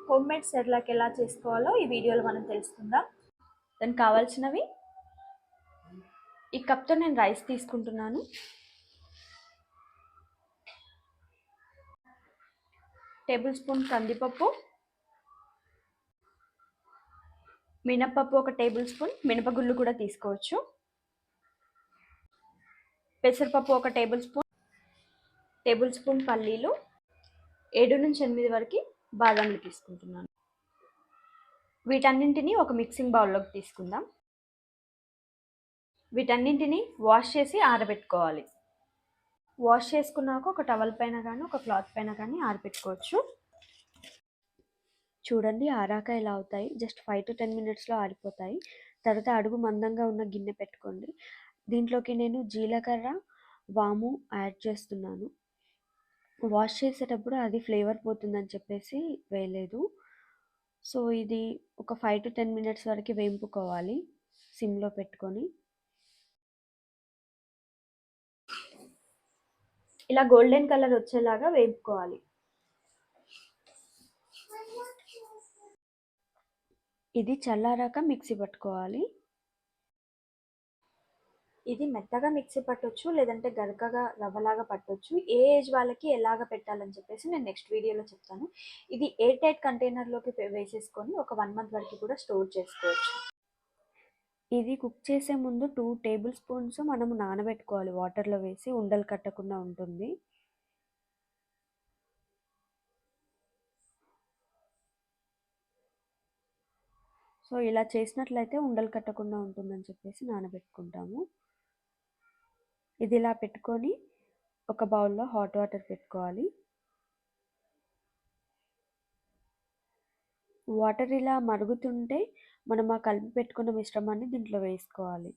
Home made Cerelac ఎలా చేసుకోవాలో ఈ వీడియోలో మనం తెలుసుకుందాం. దానికి కావాల్సినవి, ఈ కప్తో నేను రైస్ తీసుకుంటున్నాను. టేబుల్ స్పూన్ కందిపప్పు, మినపప్పు ఒక టేబుల్ స్పూన్, మినపగుళ్ళు కూడా తీసుకోవచ్చు. పెసరపప్పు ఒక టేబుల్ స్పూన్ పల్లీలు, 7 నుంచి 8 వరకు బాదాంలు తీసుకుంటున్నాను. వీటన్నింటినీ ఒక మిక్సింగ్ బౌల్లోకి తీసుకుందాం. వీటన్నింటినీ వాష్ చేసి ఆరబెట్టుకోవాలి. వాష్ చేసుకున్నాక ఒక టవల్ పైన కానీ ఒక క్లాత్ పైన కానీ ఆరబెట్టుకోవచ్చు. చూడండి, ఆరాక ఇలా అవుతాయి. జస్ట్ 5 to 10 మినిట్స్లో ఆరిపోతాయి. తర్వాత అడుగు మందంగా ఉన్న గిన్నె పెట్టుకోండి. దీంట్లోకి నేను జీలకర్ర, వాము యాడ్ చేస్తున్నాను. వాష్ చేసేటప్పుడు అది ఫ్లేవర్ పోతుందని చెప్పేసి వేయలేదు. సో ఇది ఒక 5 to 10 మినిట్స్ వరకు వేయింపుకోవాలి సిమ్లో పెట్టుకొని. ఇలా గోల్డెన్ కలర్ వచ్చేలాగా వేపుకోవాలి. ఇది చల్లారాక మిక్సీ పట్టుకోవాలి. ఇది మెత్తగా మిక్సీ పట్టొచ్చు, లేదంటే గరకగా రవ్వలాగా పట్టొచ్చు. ఏ ఏజ్ వాళ్ళకి ఎలాగ పెట్టాలని చెప్పేసి నేను నెక్స్ట్ వీడియోలో చెప్తాను. ఇది ఎయిర్ టైట్ కంటైనర్లోకి వేసేసుకొని ఒక 1 month వరకు కూడా స్టోర్ చేసుకోవచ్చు. ఇది కుక్ చేసే ముందు 2 టేబుల్ స్పూన్స్ మనము నానబెట్టుకోవాలి వాటర్లో వేసి, ఉండలు కట్టకుండా ఉంటుంది. సో ఇలా చేసినట్లయితే ఉండలు కట్టకుండా ఉంటుందని చెప్పేసి నానబెట్టుకుంటాము. ఇది ఇలా పెట్టుకొని ఒక బౌల్లో హాట్ వాటర్ పెట్టుకోవాలి. వాటర్ ఇలా మరుగుతుంటే మనం ఆ కలిపి పెట్టుకున్న మిశ్రమాన్ని దీంట్లో వేసుకోవాలి.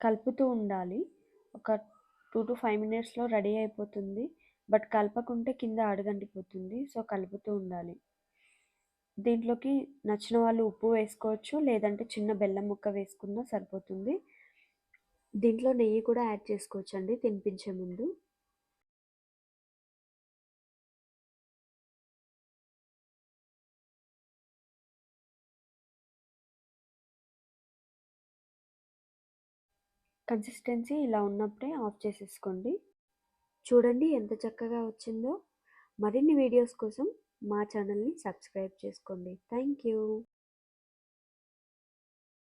కలుపుతూ ఉండాలి. ఒక 2 to 5 మినిట్స్లో రెడీ అయిపోతుంది. బట్ కలపకుంటే కింద అడుగంటిపోతుంది. సో కలుపుతూ ఉండాలి. దీంట్లోకి నచ్చిన వాళ్ళు ఉప్పు వేసుకోవచ్చు, లేదంటే చిన్న బెల్లం ముక్క వేసుకున్నా సరిపోతుంది. దీంట్లో నెయ్యి కూడా యాడ్ చేసుకోవచ్చు అండి తినిపించే ముందు. కన్సిస్టెన్సీ ఇలా ఉన్నప్పుడే ఆఫ్ చేసేసుకోండి. చూడండి ఎంత చక్కగా వచ్చిందో. మరిన్ని వీడియోస్ కోసం మా ఛానల్ని సబ్స్క్రైబ్ చేసుకోండి. Thank you.